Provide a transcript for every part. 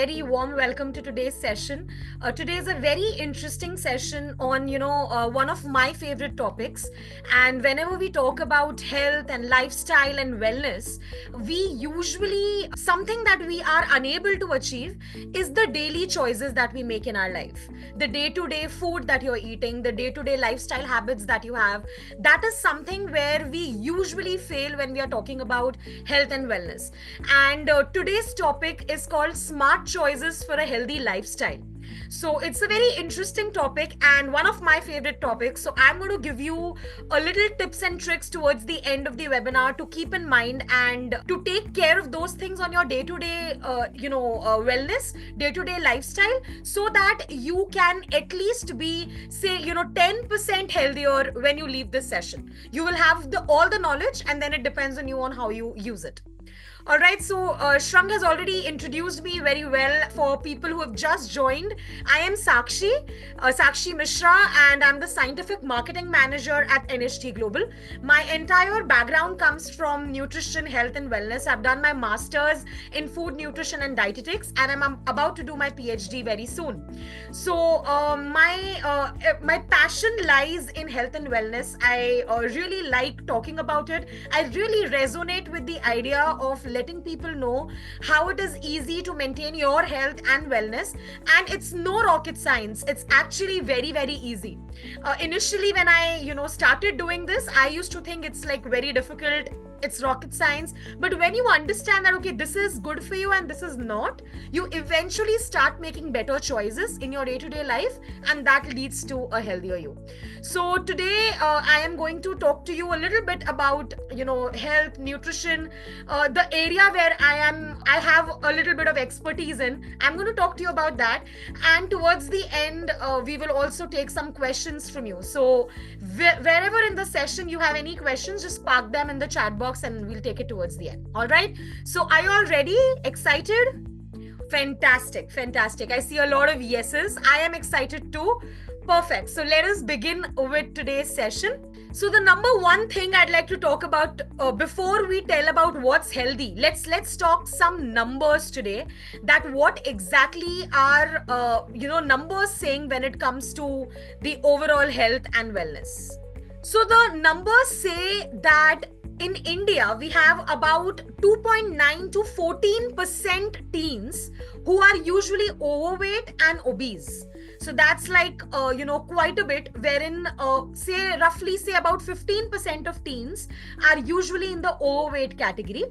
very warm welcome to today's session. Today is a very interesting session on, one of my favorite topics. And whenever we talk about health and lifestyle and wellness, we usually, something that we are unable to achieve is the daily choices that we make in our life. The day-to-day food that you're eating, the day-to-day lifestyle habits that you have, that is something where we usually fail when we are talking about health and wellness. And today's topic is called Smart Choices for a Healthy Lifestyle. So it's a very interesting topic and one of my favorite topics. So I'm going to give you a little tips and tricks towards the end of the webinar to keep in mind and to take care of those things on your day-to-day, wellness, day-to-day lifestyle, so that you can at least be, say, 10% healthier when you leave this session. You will have all the knowledge, and then it depends on you on how you use it. All right, so Shrang has already introduced me very well. For people who have just joined, I am Sakshi Mishra, and I'm the Scientific Marketing Manager at NHT Global. My entire background comes from nutrition, health, and wellness. I've done my master's in food, nutrition, and dietetics, and I'm about to do my PhD very soon. So my passion lies in health and wellness. I really like talking about it. I really resonate with the idea of letting people know how it is easy to maintain your health and wellness, and it's no rocket science. It's actually very, very easy. Initially, when I started doing this, I used to think it's like very difficult, it's rocket science. But when you understand that, okay, this is good for you and this is not, you eventually start making better choices in your day-to-day life, and that leads to a healthier you. So today I am going to talk to you a little bit about health, nutrition, the area where I have a little bit of expertise in. I'm going to talk to you about that, and towards the end we will also take some questions from you. So wherever in the session you have any questions, just park them in the chat box and we'll take it towards the end. All right, so are you all ready? Excited? Fantastic. I see a lot of yeses. I am excited too. Perfect. So let us begin with today's session. So the number one thing I'd like to talk about before we tell about what's healthy, let's talk some numbers today. That what exactly are numbers saying when it comes to the overall health and wellness. So the numbers say that in India, we have about 2.9 to 14% teens who are usually overweight and obese. So that's like, quite a bit, wherein roughly about 15% of teens are usually in the overweight category.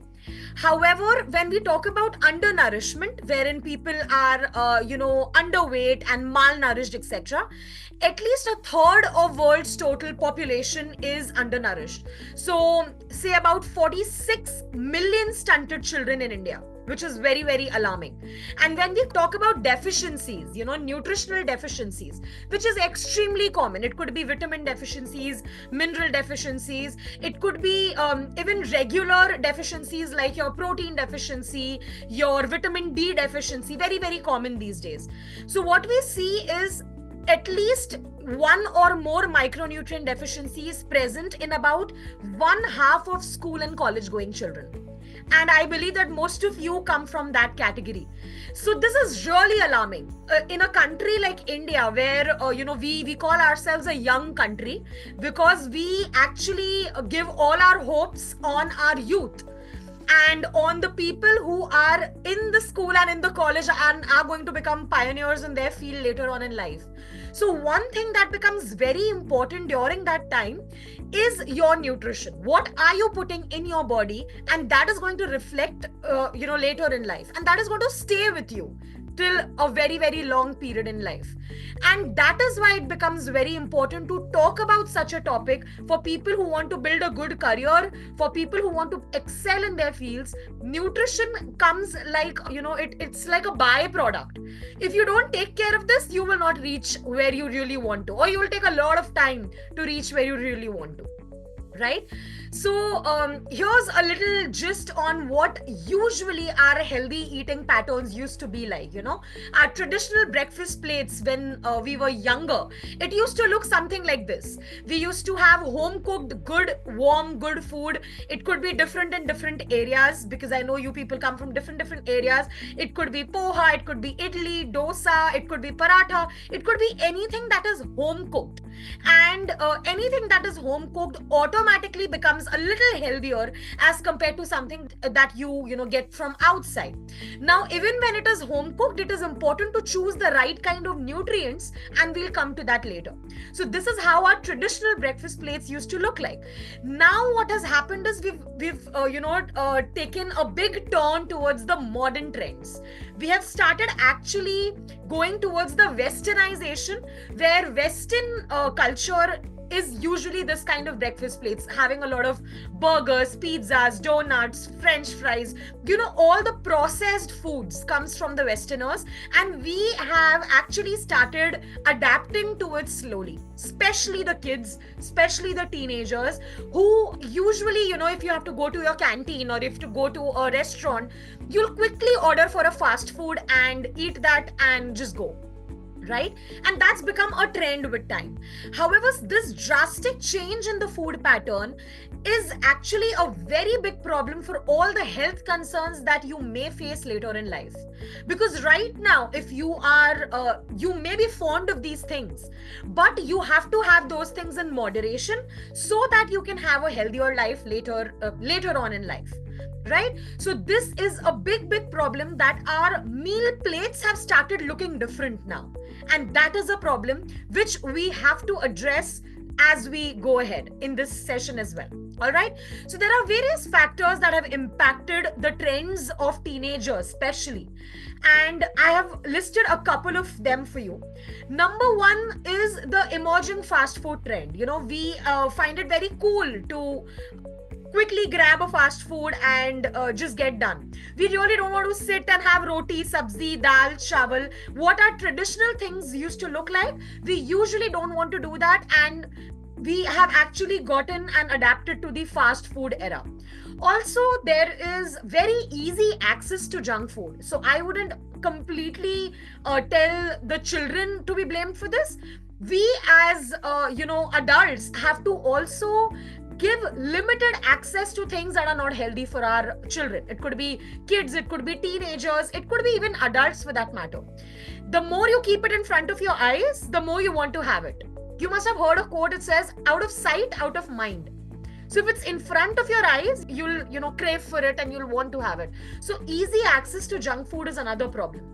However, when we talk about undernourishment, wherein people are, underweight and malnourished, etc., at least a third of world's total population is undernourished. So, say about 46 million stunted children in India, which is very, very alarming. And when we talk about deficiencies, nutritional deficiencies, which is extremely common. It could be vitamin deficiencies, mineral deficiencies. It could be even regular deficiencies like your protein deficiency, your vitamin D deficiency, very, very common these days. So what we see is at least one or more micronutrient deficiencies present in about 1/2 of school and college going children. And I believe that most of you come from that category. So this is really alarming. In a country like India, where, we call ourselves a young country because we actually give all our hopes on our youth and on the people who are in the school and in the college and are going to become pioneers in their field later on in life. So one thing that becomes very important during that time is your nutrition. What are you putting in your body? And that is going to reflect, later in life. And that is going to stay with you till a very, very long period in life. And that is why it becomes very important to talk about such a topic for people who want to build a good career, for people who want to excel in their fields. Nutrition comes like, it's like a byproduct. If you don't take care of this, you will not reach where you really want to, or you will take a lot of time to reach where you really want to. right? So here's a little gist on what usually our healthy eating patterns used to be like. Our traditional breakfast plates when we were younger, it used to look something like this. We used to have home cooked good warm good food. It could be different in different areas, because I know you people come from different areas. It could be poha, it could be idli, dosa, it could be paratha, it could be anything that is home cooked. And anything that is home cooked automatically becomes a little healthier as compared to something that you get from outside. Now, even when it is home cooked, it is important to choose the right kind of nutrients, and we'll come to that later. So this is how our traditional breakfast plates used to look like. Now what has happened is we've taken a big turn towards the modern trends. We have started actually going towards the westernization, where western culture is usually this kind of breakfast plates, having a lot of burgers, pizzas, donuts, french fries. All the processed foods comes from the westerners, and we have actually started adapting to it slowly, especially the kids, especially the teenagers, who usually, if you have to go to your canteen or if you go to a restaurant, you'll quickly order for a fast food and eat that and just go, right? And that's become a trend with time. However, this drastic change in the food pattern is actually a very big problem for all the health concerns that you may face later in life. Because right now, if you may be fond of these things, but you have to have those things in moderation so that you can have a healthier life later on in life. Right? So this is a big problem, that our meal plates have started looking different now. And that is a problem which we have to address as we go ahead in this session as well. All right. So there are various factors that have impacted the trends of teenagers, especially. And I have listed a couple of them for you. Number one is the emerging fast food trend. We find it very cool to quickly grab a fast food and just get done. We really don't want to sit and have roti, sabzi, dal, chawal. What our traditional things used to look like, we usually don't want to do that, and we have actually gotten and adapted to the fast food era. Also, there is very easy access to junk food. So I wouldn't completely tell the children to be blamed for this. We as adults have to also give limited access to things that are not healthy for our children. It could be kids, it could be teenagers, it could be even adults for that matter. The more you keep it in front of your eyes, the more you want to have it. You must have heard a quote, it says, out of sight, out of mind. So if it's in front of your eyes, you'll crave for it and you'll want to have it. So easy access to junk food is another problem.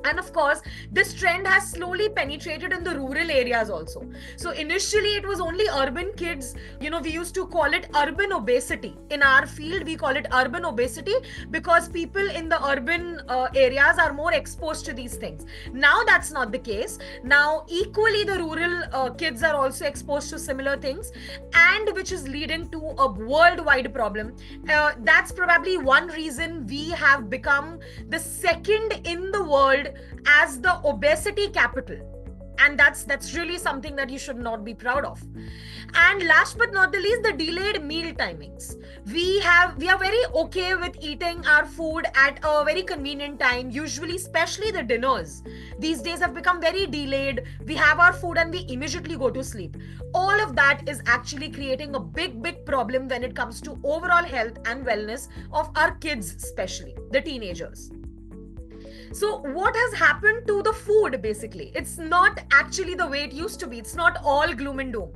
And of course, this trend has slowly penetrated in the rural areas also. So initially, it was only urban kids. We used to call it urban obesity. In our field, we call it urban obesity because people in the urban areas are more exposed to these things. Now, that's not the case. Now, equally, the rural kids are also exposed to similar things, and which is leading to a worldwide problem. That's probably one reason we have become the second in the world as the obesity capital, and that's really something that you should not be proud of. And last but not the least, the delayed meal timings. We are very okay with eating our food at a very convenient time, usually especially the dinners these days have become very delayed. We have our food and we immediately go to sleep. All of that is actually creating a big problem when it comes to overall health and wellness of our kids, especially the teenagers. So what has happened to the food basically? It's not actually the way it used to be. It's not all gloom and doom.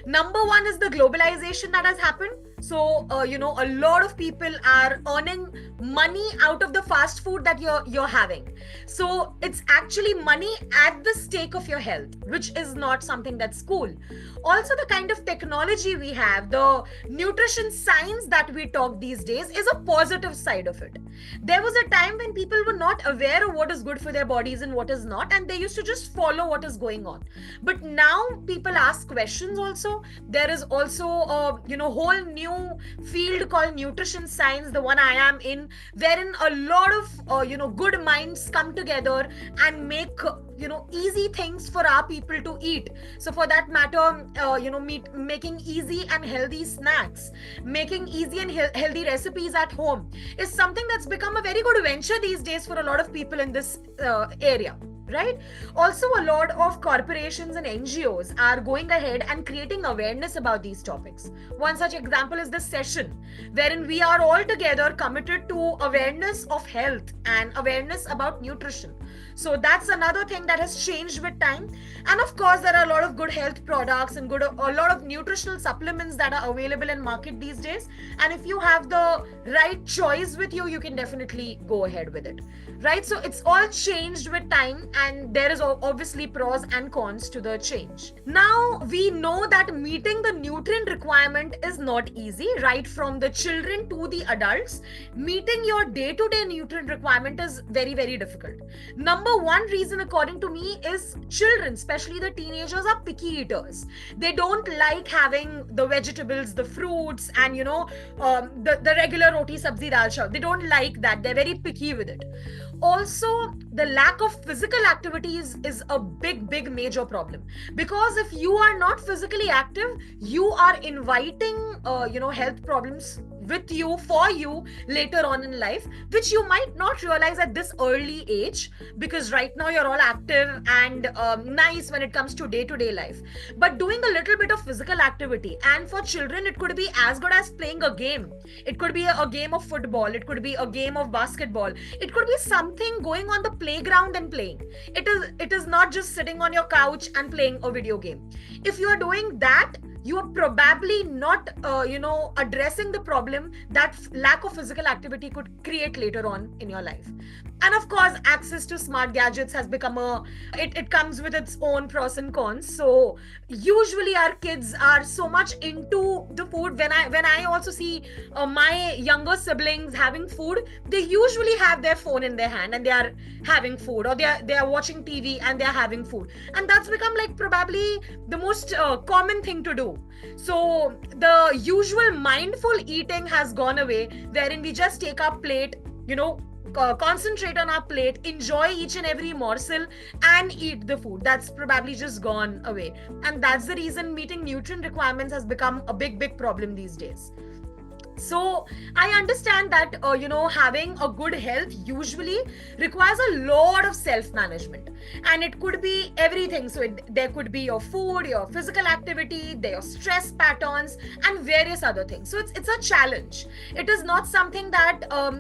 Number one is the globalization that has happened. So, a lot of people are earning money out of the fast food that you're having. So it's actually money at the stake of your health, which is not something that's cool. Also, the kind of technology we have, the nutrition science that we talk these days is a positive side of it. There was a time when people were not aware of what is good for their bodies and what is not, and they used to just follow what is going on. But now people ask questions science also. There is also a whole new field called nutrition science, the one I am in, wherein a lot of good minds come together and make easy things for our people to eat. So for that matter, making easy and healthy snacks, making easy and healthy recipes at home is something that's become a very good venture these days for a lot of people in this area, right? Also, a lot of corporations and NGOs are going ahead and creating awareness about these topics. One such example is this session, wherein we are all together committed to awareness of health and awareness about nutrition. So that's another thing that has changed with time. And of course, there are a lot of good health products and a lot of nutritional supplements that are available in market these days. And if you have the right choice with you, you can definitely go ahead with it, right? So it's all changed with time, and there is obviously pros and cons to the change. Now, we know that meeting the nutrient requirement is not easy, right? From the children to the adults, meeting your day-to-day nutrient requirement is very, very difficult. Number one reason, according to me, is children, especially the teenagers, are picky eaters. They don't like having the vegetables, the fruits, and the regular roti sabzi dal chawal. They don't like that. They're very picky with it. Also, the lack of physical activity is a big major problem, because if you are not physically active, you are inviting health problems with you, for you, later on in life, which you might not realize at this early age, because right now you're all active and nice when it comes to day-to-day life. But doing a little bit of physical activity, and for children it could be as good as playing a game. It could be a game of football, it could be a game of basketball, it could be something going on the playground and playing. It is not just sitting on your couch and playing a video game. If you are doing that, you are probably not addressing the problem that lack of physical activity could create later on in your life. And of course, access to smart gadgets has become it comes with its own pros and cons. So usually our kids are so much into the food. When I also see my younger siblings having food, they usually have their phone in their hand and they are having food, or they are watching TV and they are having food, and that's become like probably the most common thing to do. So the usual mindful eating has gone away, wherein we just take our plate, concentrate on our plate, enjoy each and every morsel and eat the food. That's probably just gone away, and that's the reason meeting nutrient requirements has become a big problem these days. So I understand that having a good health usually requires a lot of self-management, and it could be everything. So there could be your food, your physical activity, your stress patterns, and various other things. So it's a challenge. It is not something that I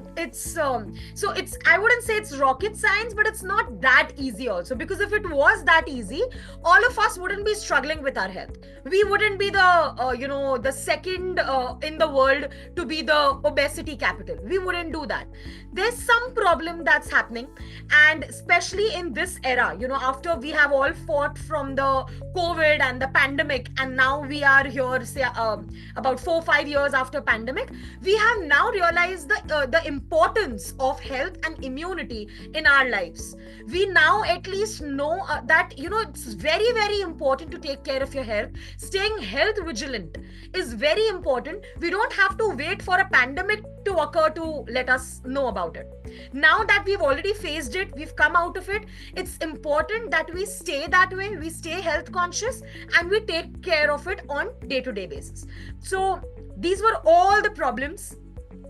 wouldn't say it's rocket science, but it's not that easy also, because if it was that easy, all of us wouldn't be struggling with our health. We wouldn't be the second in the world to be the obesity capital. We wouldn't do that. There's some problem that's happening, and especially in this era, after we have all fought from the COVID and the pandemic, and now we are here, say about 4-5 years after pandemic, we have now realized the importance of health and immunity in our lives. We now at least know that it's very important to take care of your health. Staying health vigilant is very important. We don't have to wait for a pandemic to occur to let us know about it. Now that we've already faced it, we've come out of it, it's important that we stay that way, we stay health conscious, and we take care of it on day-to-day basis. So these were all the problems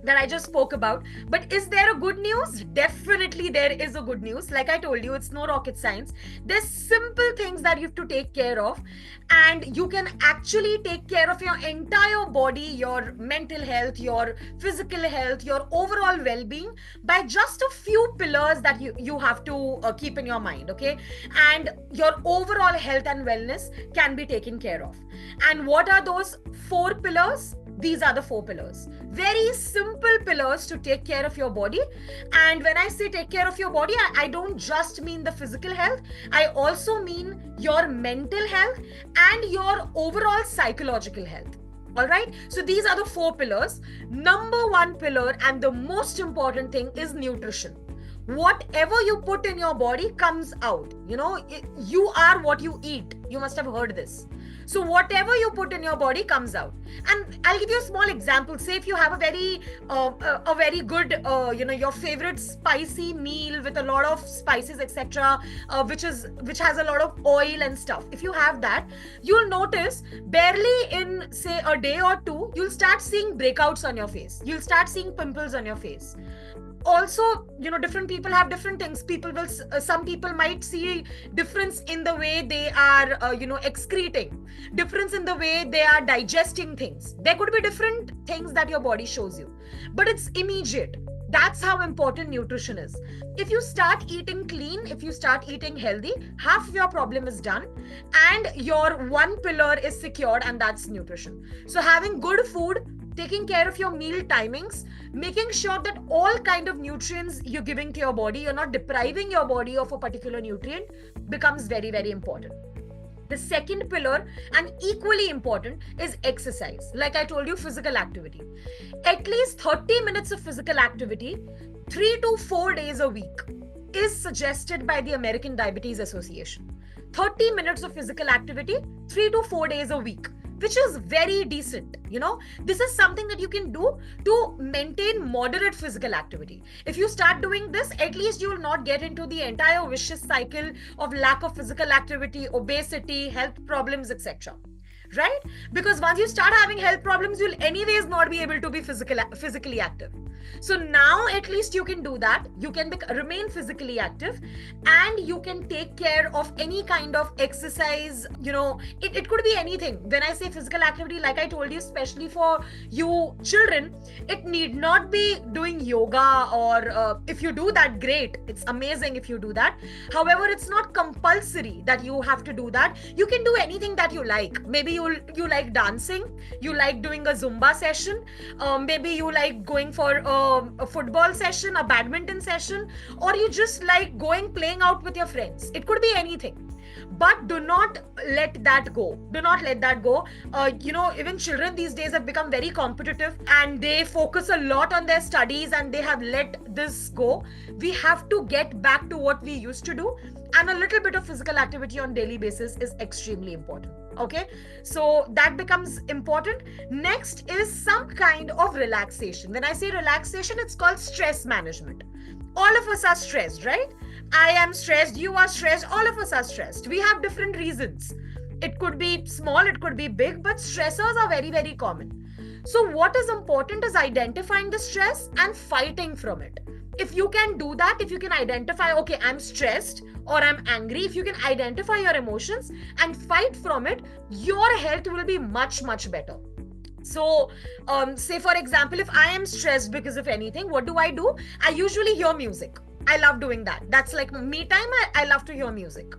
that I just spoke about. But is there a good news? Definitely there is a good news. Like I told you, it's no rocket science. There's simple things that you have to take care of, and you can actually take care of your entire body, your mental health, your physical health, your overall well-being by just a few pillars that you have to keep in your mind, okay? And your overall health and wellness can be taken care of. And what are those 4 pillars? These are the 4 pillars. Very simple pillars to take care of your body. And when I say take care of your body, I don't just mean the physical health. I also mean your mental health and your overall psychological health. All right. So these are the 4 pillars. Number 1 pillar and the most important thing is nutrition. whatever you put in your body comes out. You are what you eat. You must have heard this. So whatever you put in your body comes out. And I'll give you a small example. Say if you have a very good, your favorite spicy meal with a lot of spices, etc., which has a lot of oil and stuff. If you have that, you'll notice barely in say a day or two, you'll start seeing breakouts on your face. You'll start seeing pimples on your face. Also, different people have different things. Some people might see difference in the way they are excreting, difference in the way they are digesting things. There could be different things that your body shows you, but it's immediate. That's how important nutrition is. If you start eating clean, if you start eating healthy, half of your problem is done and your one pillar is secured, and that's nutrition. So having good food, taking care of your meal timings, making sure that all kind of nutrients you're giving to your body, you're not depriving your body of a particular nutrient, becomes very, very important. The second pillar, and equally important, is exercise. Like I told you, physical activity. At least 30 minutes of physical activity, 3 to 4 days a week, is suggested by the American Diabetes Association. 30 minutes of physical activity, 3 to 4 days a week, which is very decent. This is something that you can do to maintain moderate physical activity. If you start doing this, at least you will not get into the entire vicious cycle of lack of physical activity, obesity, health problems, etc. Right? Because once you start having health problems, you'll anyways not be able to be physically active. So now at least you can do that. You can remain physically active, and you can take care of any kind of exercise. It could be anything. When I say physical activity, like I told you, especially for you children, it need not be doing yoga, or if you do that, great. It's amazing if you do that. However, it's not compulsory that you have to do that. You can do anything that you like. Maybe you like dancing, you like doing a Zumba session, maybe you like going for a football session, a badminton session, or you just like playing out with your friends. It could be anything. But do not let that go. Do not let that go. Even children these days have become very competitive, and they focus a lot on their studies, and they have let this go. We have to get back to what we used to do, and a little bit of physical activity on daily basis is extremely important. Okay, so that becomes important. Next is some kind of relaxation. When I say relaxation, it's called stress management. All of us are stressed, right? I am stressed, you are stressed, all of us are stressed. We have different reasons. It could be small, it could be big, but stressors are very, very common. So what is important is identifying the stress and fighting from it. If you can do that, if you can identify, okay, I'm stressed or I'm angry, if you can identify your emotions and fight from it, your health will be much, much better. So, say for example, if I am stressed because of anything, what do? I usually hear music. I love doing that. That's like me time. I love to hear music.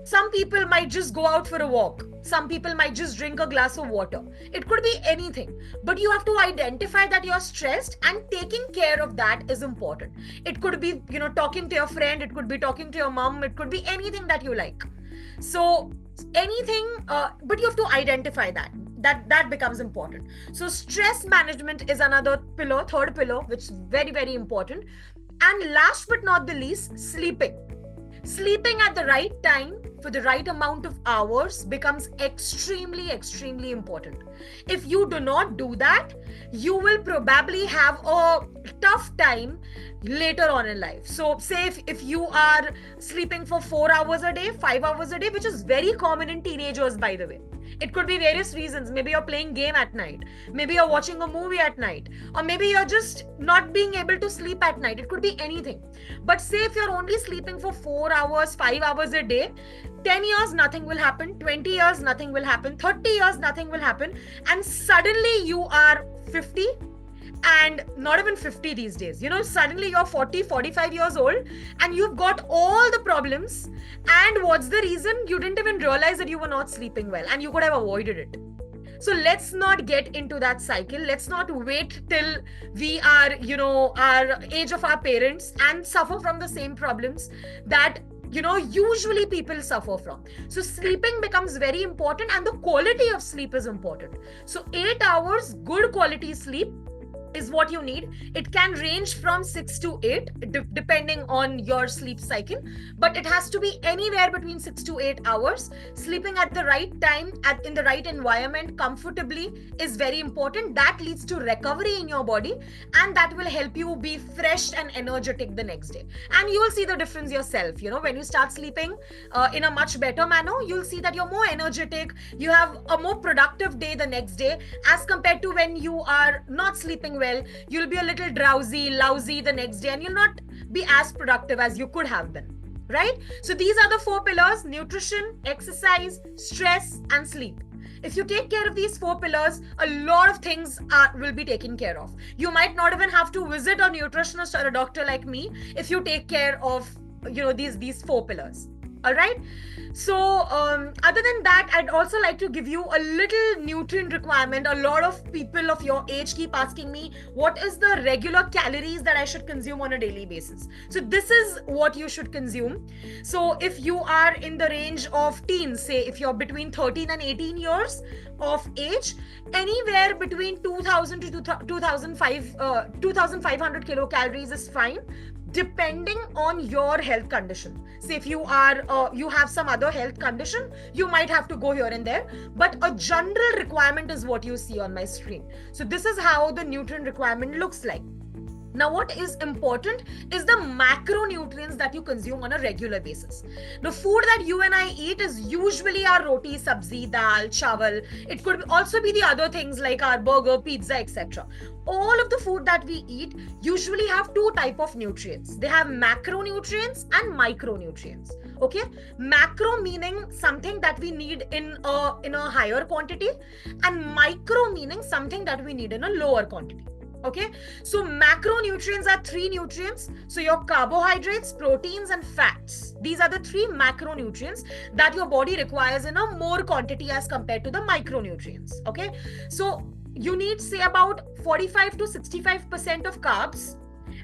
Some people might just go out for a walk. Some people might just drink a glass of water. It could be anything. But you have to identify that you're stressed, and taking care of that is important. It could be, talking to your friend. It could be talking to your mom. It could be anything that you like. So anything, but you have to identify that. That becomes important. So stress management is another pillar, third pillar, which is very, very important. And last but not the least, sleeping. Sleeping at the right time for the right amount of hours becomes extremely, extremely important. If you do not do that, you will probably have a tough time later on in life. So say if you are sleeping for 4 hours a day, 5 hours a day, which is very common in teenagers, by the way. It could be various reasons. Maybe you're playing game at night. Maybe you're watching a movie at night. Or maybe you're just not being able to sleep at night. It could be anything. But say if you're only sleeping for 4 hours, 5 hours a day, 10 years, nothing will happen. 20 years, nothing will happen. 30 years, nothing will happen. And suddenly you are 50. And not even 50 these days. Suddenly you're 40, 45 years old, and you've got all the problems. And what's the reason? You didn't even realize that you were not sleeping well, and you could have avoided it. So let's not get into that cycle. Let's not wait till we are, our age of our parents and suffer from the same problems that usually people suffer from. So sleeping becomes very important, and the quality of sleep is important. So 8 hours, good quality sleep is what you need. It can range from 6 to 8 depending on your sleep cycle, but it has to be anywhere between 6 to 8 hours. Sleeping at the right time, in the right environment, comfortably, is very important. That leads to recovery in your body, and that will help you be fresh and energetic the next day. And you will see the difference yourself. When you start sleeping in a much better manner, you'll see that you're more energetic, you have a more productive day the next day, as compared to when you are not sleeping well. You'll be a little drowsy, lousy the next day, and you'll not be as productive as you could have been, right? So these are the 4 pillars: nutrition, exercise, stress, and sleep. If you take care of these 4 pillars, a lot of things will be taken care of. You might not even have to visit a nutritionist or a doctor like me if you take care of these 4 pillars. All right. So other than that, I'd also like to give you a little nutrient requirement. A lot of people of your age keep asking me, what is the regular calories that I should consume on a daily basis? So this is what you should consume. So if you are in the range of teens, say if you're between 13 and 18 years of age, anywhere between 2000 to 2500 kilocalories is fine, depending on your health condition. Say if you have some other health condition, you might have to go here and there, but a general requirement is what you see on my screen. So this is how the nutrient requirement looks like. Now, what is important is the macronutrients that you consume on a regular basis. The food that you and I eat is usually our roti, sabzi, dal, chawal. It could also be the other things like our burger, pizza, etc. All of the food that we eat usually have 2 types of nutrients. They have macronutrients and micronutrients. Okay, macro meaning something that we need in a higher quantity, and micro meaning something that we need in a lower quantity. Okay, so macronutrients are 3 nutrients. So your carbohydrates, proteins, and fats. These are the 3 macronutrients that your body requires in a more quantity as compared to the micronutrients. Okay, so you need, say, about 45 to 65% of carbs,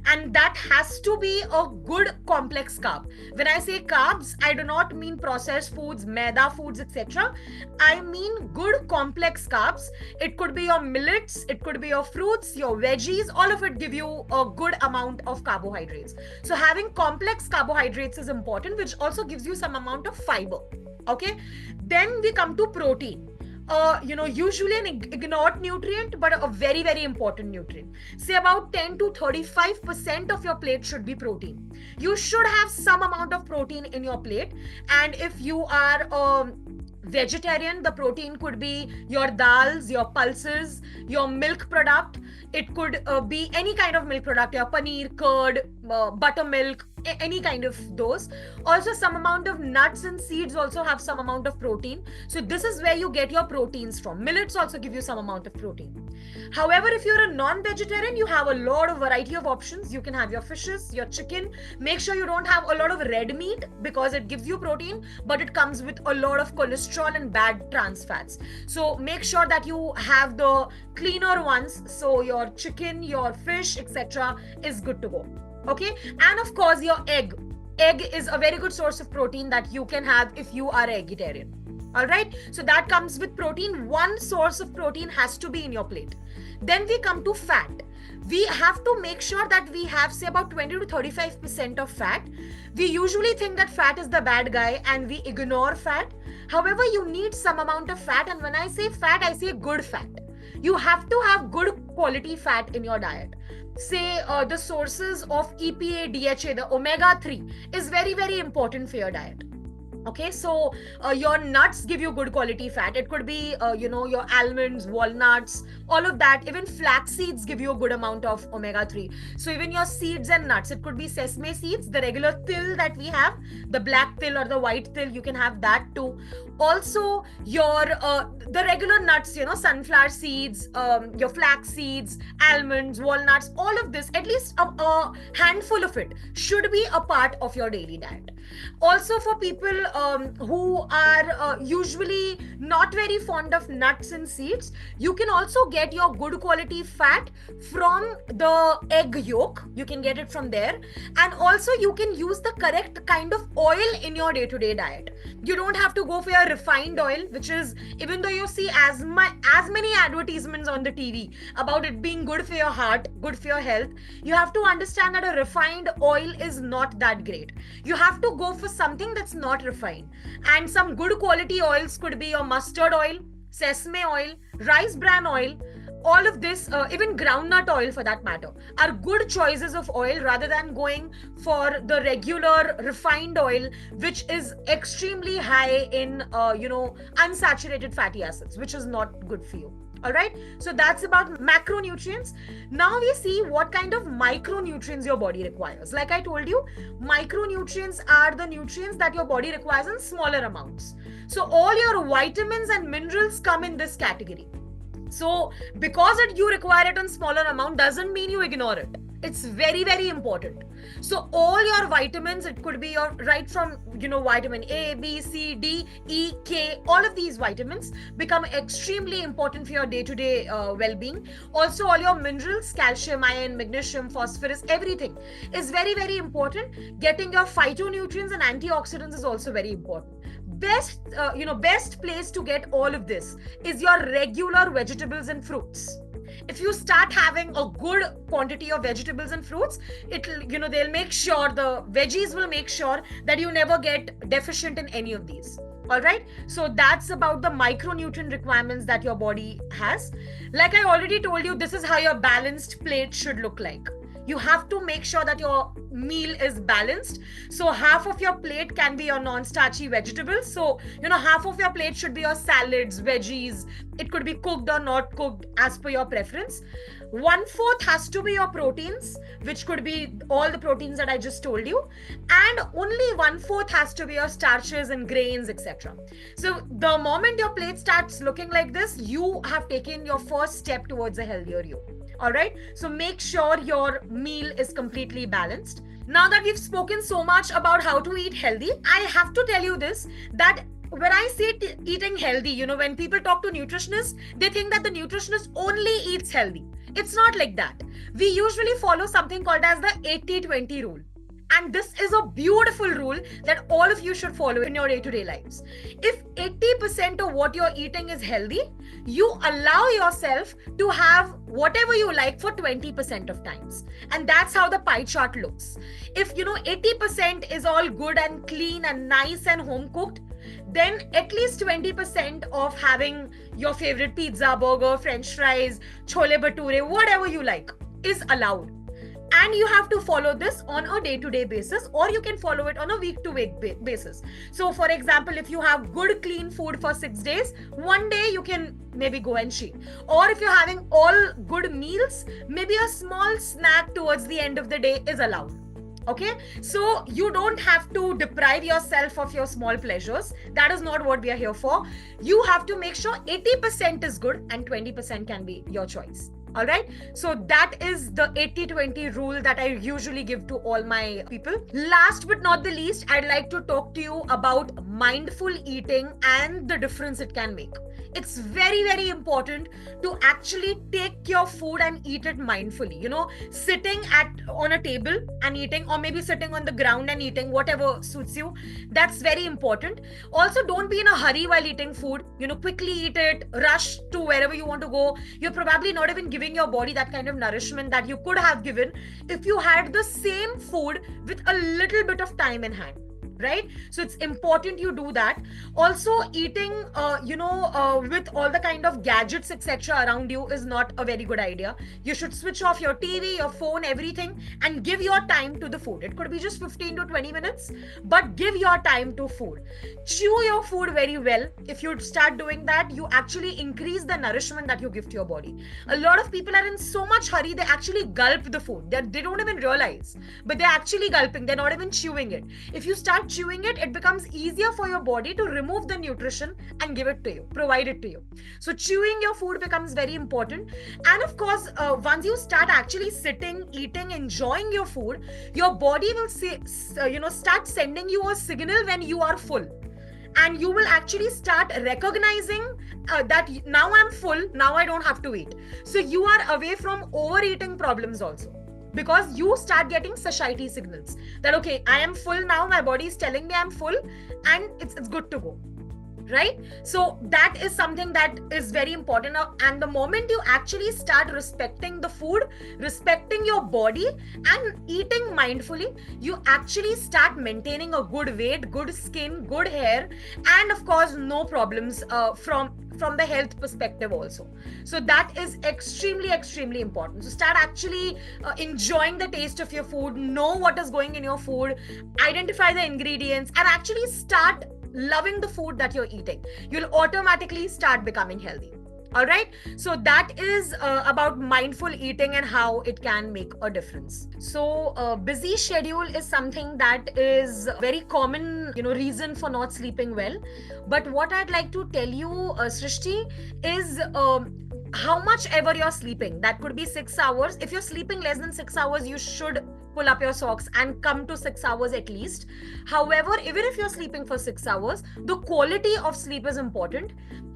and that has to be a good complex carb. When I say carbs, I do not mean processed foods, maida foods, etc. I mean good complex carbs. It could be your millets, it could be your fruits, your veggies, all of it give you a good amount of carbohydrates. So having complex carbohydrates is important, which also gives you some amount of fiber. Okay, then we come to protein. Usually an ignored nutrient, but a very, very important nutrient. Say about 10 to 35% of your plate should be protein. You should have some amount of protein in your plate. And if you are vegetarian, the protein could be your dals, your pulses, your milk product. It could be any kind of milk product, your paneer, curd, buttermilk, any kind of those. Also, some amount of nuts and seeds also have some amount of protein. So this is where you get your proteins from. Millets also give you some amount of protein. However, if you're a non-vegetarian, you have a lot of variety of options. You can have your fishes, your chicken. Make sure you don't have a lot of red meat because it gives you protein, but it comes with a lot of cholesterol and bad trans fats. So make sure that you have the cleaner ones. So your chicken, your fish, etc. is good to go. Okay, and of course your egg is a very good source of protein that you can have if you are a vegetarian. All right, so that comes with protein. One source of protein has to be in your plate. Then we come to fat. We have to make sure that we have, say, about 20 to 35% of fat. We usually think that fat is the bad guy and we ignore fat. However, you need some amount of fat, and when I say fat, I say good fat. You have to have good quality fat in your diet. Say the sources of EPA, DHA, the omega-3 is very, very important for your diet. Okay, so your nuts give you good quality fat. It could be, your almonds, walnuts, all of that. Even flax seeds give you a good amount of omega-3. So even your seeds and nuts, it could be sesame seeds, the regular till that we have, the black till or the white till, you can have that too. Also, your the regular nuts, sunflower seeds, your flax seeds, almonds, walnuts, all of this, at least a handful of it should be a part of your daily diet. Also, for people who are usually not very fond of nuts and seeds, you can also get your good quality fat from the egg yolk. You can get it from there. And also you can use the correct kind of oil in your day-to-day diet. You don't have to go for your refined oil, which is, even though you see as many advertisements on the TV about it being good for your heart, good for your health, you have to understand that a refined oil is not that great. You have to go for something that's not refined. And some good quality oils could be your mustard oil, sesame oil, rice bran oil. All of this, even groundnut oil for that matter, are good choices of oil rather than going for the regular refined oil, which is extremely high in, unsaturated fatty acids, which is not good for you. All right. So that's about macronutrients. Now we see what kind of micronutrients your body requires. Like I told you, micronutrients are the nutrients that your body requires in smaller amounts. So all your vitamins and minerals come in this category. So because you require it in smaller amount doesn't mean you ignore it. It's very, very important. So all your vitamins, it could be your right from, vitamin A, B, C, D, E, K, all of these vitamins become extremely important for your day-to-day well-being. Also, all your minerals, calcium, iron, magnesium, phosphorus, everything is very, very important. Getting your phytonutrients and antioxidants is also very important. Best place to get all of this is your regular vegetables and fruits. If you start having a good quantity of vegetables and fruits, they'll make sure, the veggies will make sure that you never get deficient in any of these. All right. So that's about the micronutrient requirements that your body has. Like I already told you, this is how your balanced plate should look like. You have to make sure that your meal is balanced. So half of your plate can be your non-starchy vegetables. So, half of your plate should be your salads, veggies. It could be cooked or not cooked as per your preference. 1/4 has to be your proteins, which could be all the proteins that I just told you. And only 1/4 has to be your starches and grains, etc. So the moment your plate starts looking like this, you have taken your first step towards a healthier you. All right. So make sure your meal is completely balanced. Now that we've spoken so much about how to eat healthy, I have to tell you this, that when I say eating healthy, when people talk to nutritionists, they think that the nutritionist only eats healthy. It's not like that. We usually follow something called as the 80-20 rule. And this is a beautiful rule that all of you should follow in your day-to-day lives. If 80% of what you're eating is healthy, you allow yourself to have whatever you like for 20% of times. And that's how the pie chart looks. If 80% is all good and clean and nice and home cooked, then at least 20% of having your favorite pizza, burger, french fries, chole bhature, whatever you like, is allowed. And you have to follow this on a day-to-day basis, or you can follow it on a week-to-week basis. So for example, if you have good clean food for 6 days, one day you can maybe go and cheat. Or if you're having all good meals, maybe a small snack towards the end of the day is allowed. Okay, so you don't have to deprive yourself of your small pleasures. That is not what we are here for. You have to make sure 80% is good and 20% can be your choice. All right. So that is the 80-20 rule that I usually give to all my people. Last but not the least, I'd like to talk to you about mindful eating and the difference it can make. It's very, very important to actually take your food and eat it mindfully. Sitting on a table and eating, or maybe sitting on the ground and eating, whatever suits you. That's very important. Also, don't be in a hurry while eating food. Quickly eat it, rush to wherever you want to go. You're probably not even giving your body that kind of nourishment that you could have given if you had the same food with a little bit of time in hand. Right? So it's important you do that. Also, eating, with all the kind of gadgets, etc. around you is not a very good idea. You should switch off your TV, your phone, everything, and give your time to the food. It could be just 15 to 20 minutes, but give your time to food. Chew your food very well. If you start doing that, you actually increase the nourishment that you give to your body. A lot of people are in so much hurry, they actually gulp the food. They don't even realize, but they're actually gulping. They're not even chewing it. If you start chewing it, it becomes easier for your body to remove the nutrition and give it to you, provide it to you. So chewing your food becomes very important. And of course, once you start actually sitting, eating, enjoying your food, your body will start sending you a signal when you are full. and you will actually start recognizing that now I'm full, now I don't have to eat. So you are away from overeating problems also, because you start getting satiety signals that okay, I am full now, my body is telling me I'm full, and it's good to go, right? So that is something that is very important. And the moment you actually start respecting the food, respecting your body, and eating mindfully, you actually start maintaining a good weight, good skin, good hair, and of course no problems from the health perspective also. So that is extremely important. So start actually enjoying the taste of your food, know what is going in your food, identify the ingredients, and actually start loving the food that you're eating. You'll automatically start becoming healthy. All right, so that is about mindful eating and how it can make a difference. So busy schedule is something that is very common, reason for not sleeping well. But what I'd like to tell you, Srishti, is how much ever you're sleeping, that could be 6 hours. If you're sleeping less than 6 hours, you should pull up your socks and come to 6 hours at least. However, even if you're sleeping for 6 hours, the quality of sleep is important.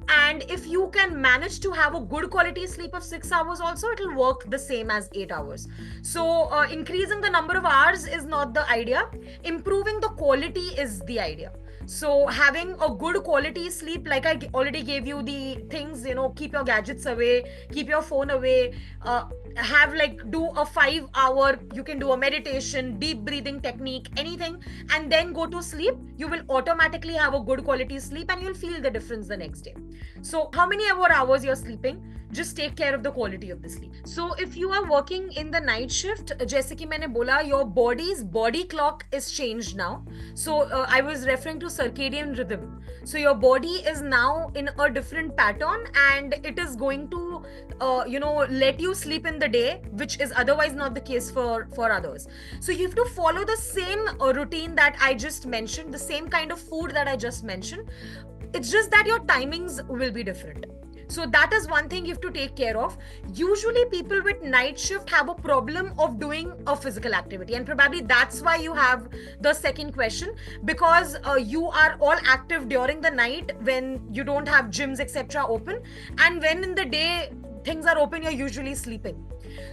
And if you can manage to have a good quality sleep of 6 hours also, it will work the same as 8 hours. So increasing the number of hours is not the idea. Improving the quality is the idea. So having a good quality sleep, like I already gave you the things, keep your gadgets away, keep your phone away, do a 5 hour, you can do a meditation, deep breathing technique, anything, and then go to sleep. You will automatically have a good quality sleep and you'll feel the difference the next day. So how many hours you're sleeping, just take care of the quality of the sleep. So if you are working in the night shift, जैसे कि मैंने बोला, your body's body clock is changed now. So I was referring to circadian rhythm. So your body is now in a different pattern, and it is going to let you sleep in the day, which is otherwise not the case for others. So you have to follow the same routine that I just mentioned, the same kind of food that I just mentioned. It's just that your timings will be different. So that is one thing you have to take care of. Usually people with night shift have a problem of doing a physical activity, and probably that's why you have the second question, because you are all active during the night when you don't have gyms etc open, and when in the day things are open, you're usually sleeping.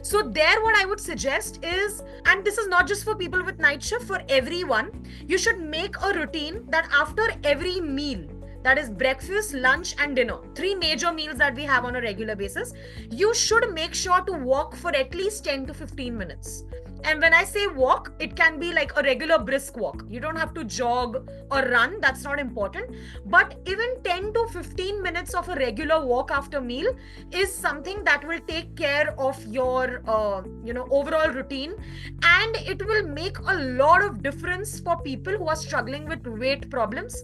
So there, what I would suggest is, and this is not just for people with night shift, for everyone, you should make a routine that after every meal, that is breakfast, lunch, and dinner, 3 major meals that we have on a regular basis, you should make sure to walk for at least 10 to 15 minutes. And when I say walk, it can be like a regular brisk walk. You don't have to jog or run, that's not important. But even 10 to 15 minutes of a regular walk after meal is something that will take care of your overall routine, and it will make a lot of difference for people who are struggling with weight problems.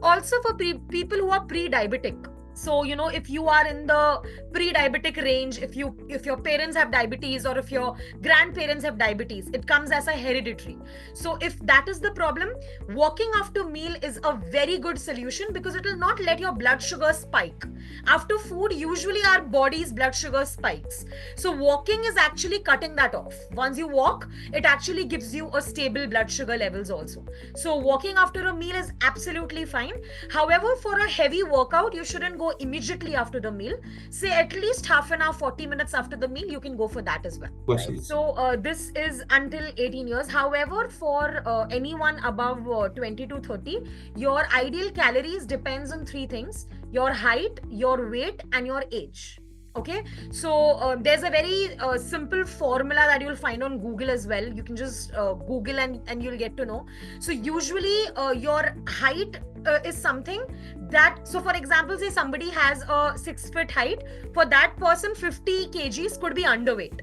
Also for people who are pre-diabetic. So, if you are in the pre-diabetic range, if your parents have diabetes, or if your grandparents have diabetes, it comes as a hereditary. So if that is the problem, walking after meal is a very good solution, because it will not let your blood sugar spike. After food, usually our body's blood sugar spikes. So walking is actually cutting that off. Once you walk, it actually gives you a stable blood sugar levels also. So walking after a meal is absolutely fine. However, for a heavy workout, you shouldn't go immediately after the meal. Say at least half an hour, 40 minutes after the meal, you can go for that as well. Questions. So this is until 18 years. However, for anyone above 20 to 30, your ideal calories depends on 3 things: your height, your weight, and your age. Okay, so there's a very simple formula that you'll find on Google as well. You can just Google and you'll get to know. So usually your height is something that, so for example, say somebody has a 6 foot height, for that person 50 kgs could be underweight.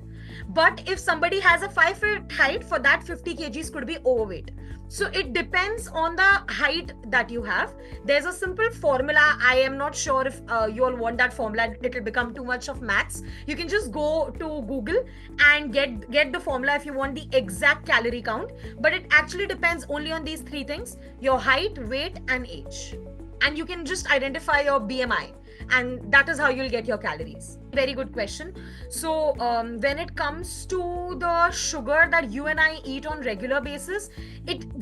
But if somebody has a 5 foot height, for that 50 kgs could be overweight. So it depends on the height that you have. There's a simple formula. I am not sure if you all want that formula. It will become too much of maths. You can just go to Google and get the formula if you want the exact calorie count. But it actually depends only on these 3 things: your height, weight, and age. And you can just identify your BMI. and that is how you'll get your calories. Very good question. So when it comes to the sugar that you and I eat on regular basis,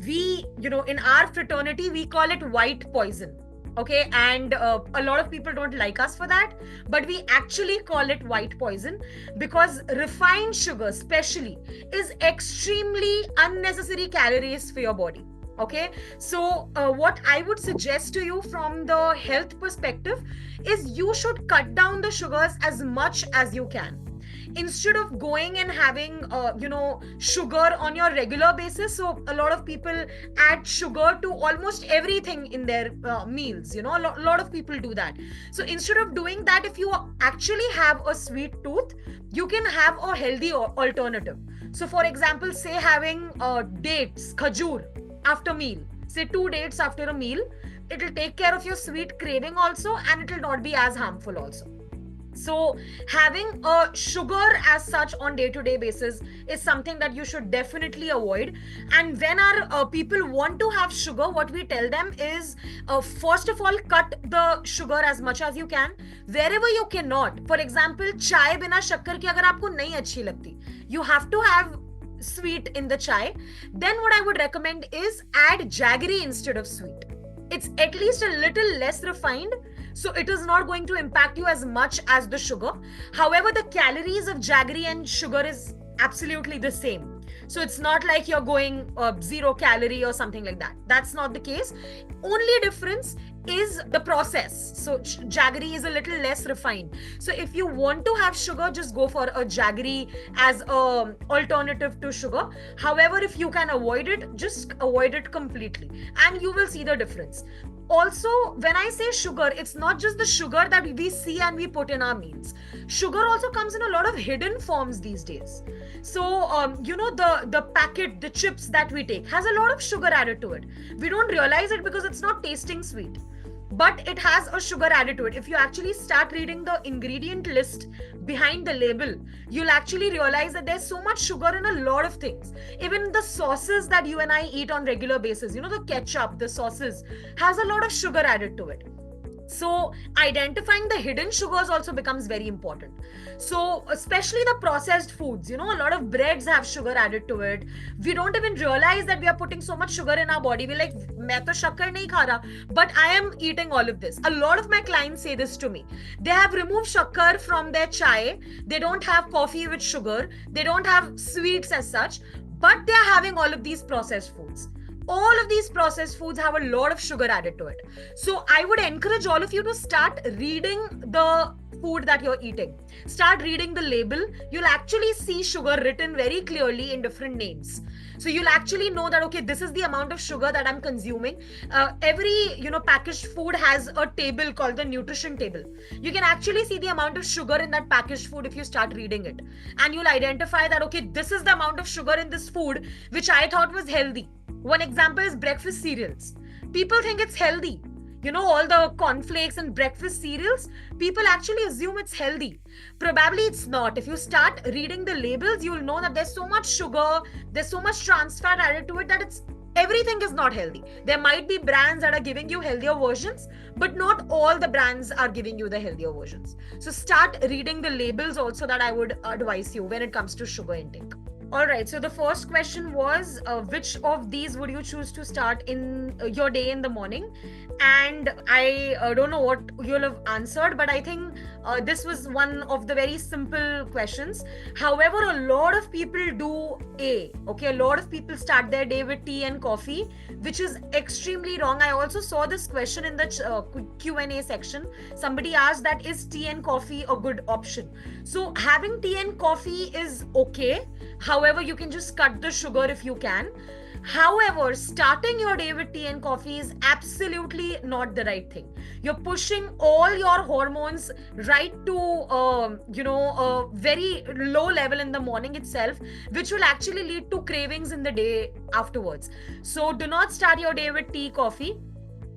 we in our fraternity we call it white poison. Okay, and a lot of people don't like us for that, but we actually call it white poison because refined sugar especially is extremely unnecessary calories for your body. Okay, so what I would suggest to you from the health perspective is you should cut down the sugars as much as you can instead of going and having sugar on your regular basis. So a lot of people add sugar to almost everything in their meals. A lot of people do that. So instead of doing that, if you actually have a sweet tooth, you can have a healthy alternative. So for example, say having dates, khajur after meal, say 2 dates after a meal, it will take care of your sweet craving also, and it will not be as harmful also. So having a sugar as such on day-to-day basis is something that you should definitely avoid. And when our people want to have sugar, what we tell them is, first of all, cut the sugar as much as you can. Wherever you cannot, for example, chai bina shakkar ki agar aapko nahi achhi lagti, you have to have sweet in the chai, then what I would recommend is add jaggery instead of sweet. It's at least a little less refined, so it is not going to impact you as much as the sugar. However, the calories of jaggery and sugar is absolutely the same. So it's not like you're going 0 calorie or something like that. That's not the case. Only difference is the process. So jaggery is a little less refined. So if you want to have sugar, just go for a jaggery as a alternative to sugar. However, if you can avoid it, just avoid it completely, and you will see the difference. Also, when I say sugar, it's not just the sugar that we see and we put in our meals. Sugar also comes in a lot of hidden forms these days. So, the packet, the chips that we take has a lot of sugar added to it. We don't realize it because it's not tasting sweet, but it has a sugar added to it. If you actually start reading the ingredient list behind the label, you'll actually realize that there's so much sugar in a lot of things. Even the sauces that you and I eat on regular basis, the ketchup, the sauces, has a lot of sugar added to it. So identifying the hidden sugars also becomes very important. So especially the processed foods, a lot of breads have sugar added to it. We don't even realize that we are putting so much sugar in our body. We're like, main to shakkar nahi kha raha, but I am eating all of this. A lot of my clients say this to me. They have removed shakkar from their chai. They don't have coffee with sugar. They don't have sweets as such, but they are having all of these processed foods. All of these processed foods have a lot of sugar added to it. So I would encourage all of you to start reading the food that you're eating. Start reading the label. You'll actually see sugar written very clearly in different names. So you'll actually know that, okay, this is the amount of sugar that I'm consuming. Every, packaged food has a table called the nutrition table. You can actually see the amount of sugar in that packaged food if you start reading it. And you'll identify that, okay, this is the amount of sugar in this food, which I thought was healthy. One example is breakfast cereals. People think it's healthy. All the cornflakes and breakfast cereals, people actually assume it's healthy. Probably it's not. If you start reading the labels, you'll know that there's so much sugar, there's so much trans fat added to it that everything is not healthy. There might be brands that are giving you healthier versions, but not all the brands are giving you the healthier versions. So start reading the labels also, that I would advise you when it comes to sugar intake. All right, so the first question was, which of these would you choose to start in your day in the morning? And I don't know what you'll have answered, but I think this was one of the very simple questions. However, a lot of people do A. Okay, a lot of people start their day with tea and coffee, which is extremely wrong. I also saw this question in the Q&A section. Somebody asked that, is tea and coffee a good option? So having tea and coffee is okay. However, you can just cut the sugar if you can. However, starting your day with tea and coffee is absolutely not the right thing. You're pushing all your hormones right to, a very low level in the morning itself, which will actually lead to cravings in the day afterwards. So do not start your day with tea, coffee.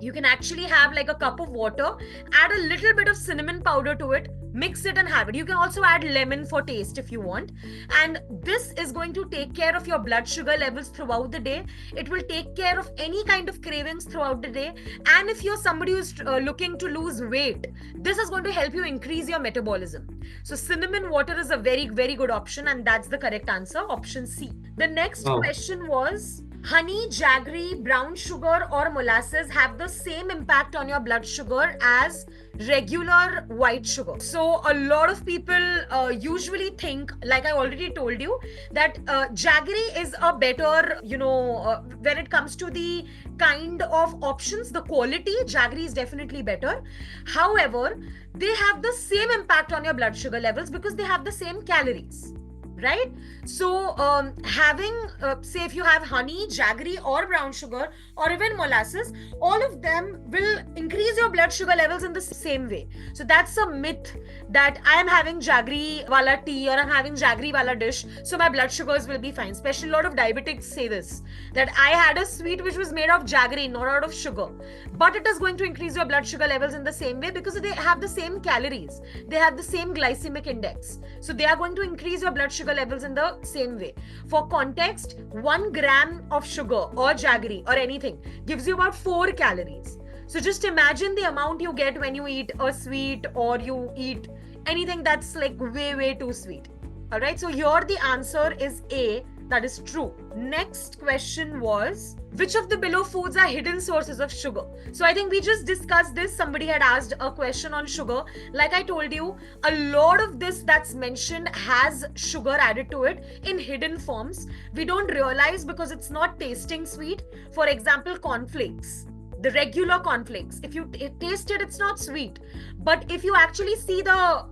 You can actually have like a cup of water, add a little bit of cinnamon powder to it, mix it and have it. You can also add lemon for taste if you want. And this is going to take care of your blood sugar levels throughout the day. It will take care of any kind of cravings throughout the day. And if you're somebody who's looking to lose weight, this is going to help you increase your metabolism. So cinnamon water is a very, very good option, and that's the correct answer, option C. The next question was, honey, jaggery, brown sugar, or molasses have the same impact on your blood sugar as regular white sugar. So a lot of people usually think, like I already told you, that jaggery is a better, when it comes to the kind of options, the quality, jaggery is definitely better. However, they have the same impact on your blood sugar levels because they have the same calories. Right? So having, say if you have honey, jaggery or brown sugar or even molasses, all of them will increase your blood sugar levels in the same way. So that's a myth that I am having jaggery wala tea or I'm having jaggery wala dish, so my blood sugars will be fine. Especially a lot of diabetics say this, that I had a sweet which was made of jaggery, not out of sugar. But it is going to increase your blood sugar levels in the same way because they have the same calories. They have the same glycemic index. So they are going to increase your blood sugar levels in the same way. For context, 1 gram of sugar or jaggery or anything gives you about 4 calories. So just imagine the amount you get when you eat a sweet or you eat anything that's like way, way too sweet. All right. So here the answer is A. That is true. Next question was, which of the below foods are hidden sources of sugar? So I think we just discussed this. Somebody had asked a question on sugar. Like I told you, a lot of this that's mentioned has sugar added to it in hidden forms. We don't realize because it's not tasting sweet. For example, cornflakes. The regular cornflakes, if you taste it, it's not sweet. But if you actually see the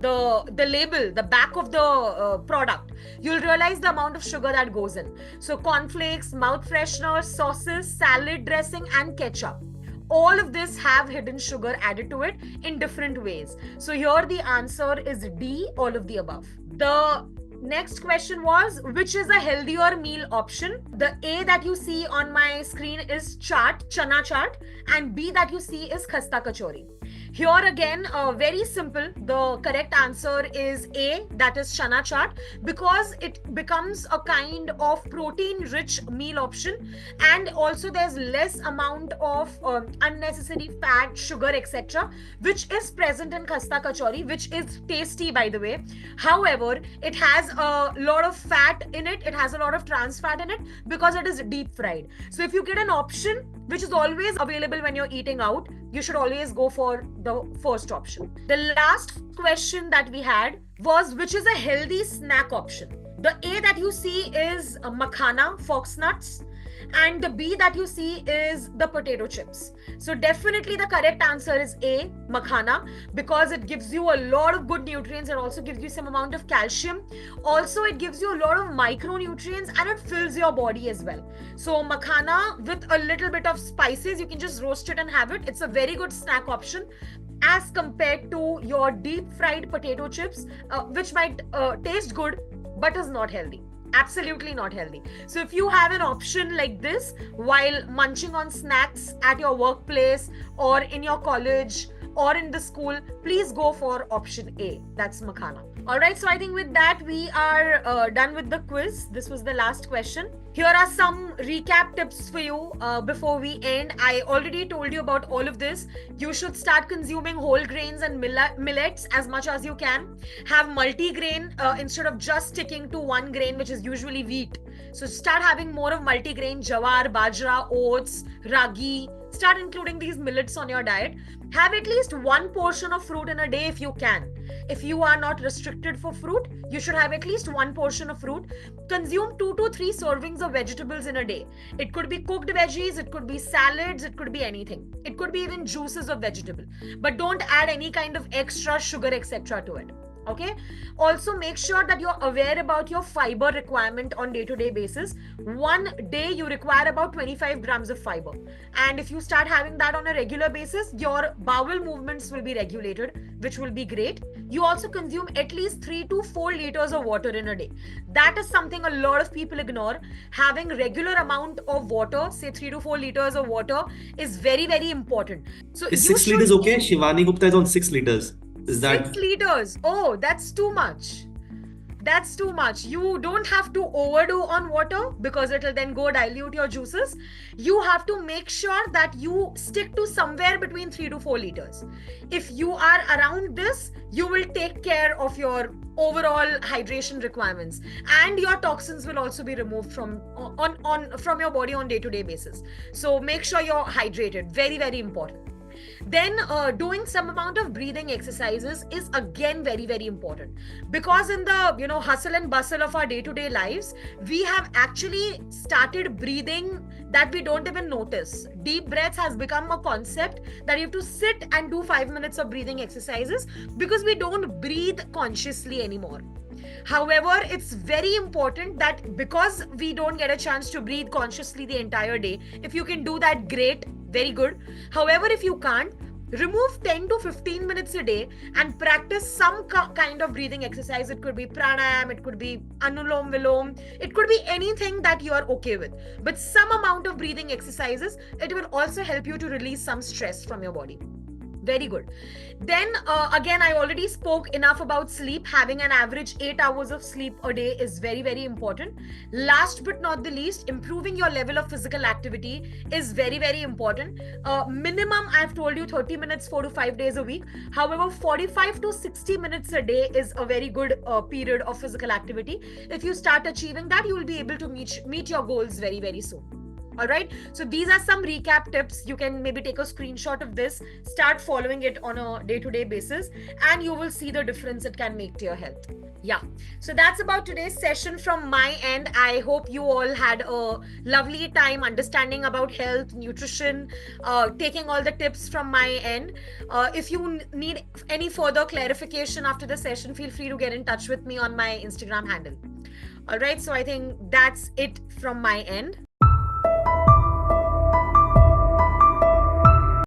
label, the back of the product, you'll realize the amount of sugar that goes in. So cornflakes, mouth fresheners, sauces, salad dressing, and ketchup. All of this have hidden sugar added to it in different ways. So here the answer is D, all of the above. The next question was, which is a healthier meal option? The A that you see on my screen is chaat, chana chaat, and B that you see is khasta kachori. Here again, very simple. The correct answer is A, that is chana chaat, because it becomes a kind of protein-rich meal option, and also there's less amount of unnecessary fat, sugar, etc., which is present in khasta kachori, which is tasty, by the way. However, it has a lot of fat in it. It has a lot of trans fat in it because it is deep fried. So if you get an option which is always available when you're eating out, you should always go for the first option. The last question that we had was, which is a healthy snack option? The A that you see is makhana, fox nuts, and the B that you see is the potato chips. So definitely the correct answer is A, makhana, because it gives you a lot of good nutrients. It also gives you some amount of calcium. Also, it gives you a lot of micronutrients and it fills your body as well. So makhana with a little bit of spices, you can just roast it and have it. It's a very good snack option as compared to your deep fried potato chips, which might taste good but is not healthy. Absolutely not healthy. So if you have an option like this while munching on snacks at your workplace or in your college or in the school, please go for option A. That's makhana. All right. So I think with that, we are done with the quiz. This was the last question. Here are some recap tips for you before we end. I already told you about all of this. You should start consuming whole grains and millets as much as you can. Have multi-grain instead of just sticking to one grain, which is usually wheat. So start having more of multi-grain, jawar, bajra, oats, ragi. Start including these millets on your diet. Have at least one portion of fruit in a day if you can. If you are not restricted for fruit, you should have at least one portion of fruit. Consume 2 to 3 servings of vegetables in a day. It could be cooked veggies, it could be salads, it could be anything. It could be even juices of vegetable. But don't add any kind of extra sugar, etc. to it. Okay. Also make sure that you're aware about your fiber requirement on day-to-day basis. One day you require about 25 grams of fiber, and if you start having that on a regular basis, your bowel movements will be regulated, which will be great. You also consume at least 3 to 4 liters of water in a day. That is something a lot of people ignore. Having regular amount of water, say 3 to 4 liters of water, is very very important. So Is you 6 liters should. okay? Shivani Gupta is on 6 liters. Is Six that liters. Oh, that's too much. That's too much. You don't have to overdo on water because it'll then go dilute your juices. You have to make sure that you stick to somewhere between 3 to 4 liters. If you are around this, you will take care of your overall hydration requirements, and your toxins will also be removed from your body on day to day basis. So make sure you're hydrated. Very very important. Then doing some amount of breathing exercises is again very very important, because in the hustle and bustle of our day to day lives, we have actually started breathing that we don't even notice. Deep breaths has become a concept that you have to sit and do 5 minutes of breathing exercises, because we don't breathe consciously anymore. However, it's very important that, because we don't get a chance to breathe consciously the entire day, if you can do that, great, very good. However, if you can't, remove 10 to 15 minutes a day and practice some kind of breathing exercise. It could be pranayam, it could be anulom vilom, it could be anything that you are okay with. But some amount of breathing exercises, it will also help you to release some stress from your body. Very good. Then again, I already spoke enough about sleep. Having an average 8 hours of sleep a day is very very important. Last but not the least, improving your level of physical activity is very very important. Minimum, I've told you, 30 minutes 4 to 5 days a week. However, 45 to 60 minutes a day is a very good period of physical activity. If you start achieving that, you will be able to meet your goals very very soon. All right. So these are some recap tips. You can maybe take a screenshot of this, start following it on a day to day basis, and you will see the difference it can make to your health. Yeah. So that's about today's session from my end. I hope you all had a lovely time understanding about health, nutrition, taking all the tips from my end. If you need any further clarification after the session, feel free to get in touch with me on my Instagram handle. All right. So I think that's it from my end.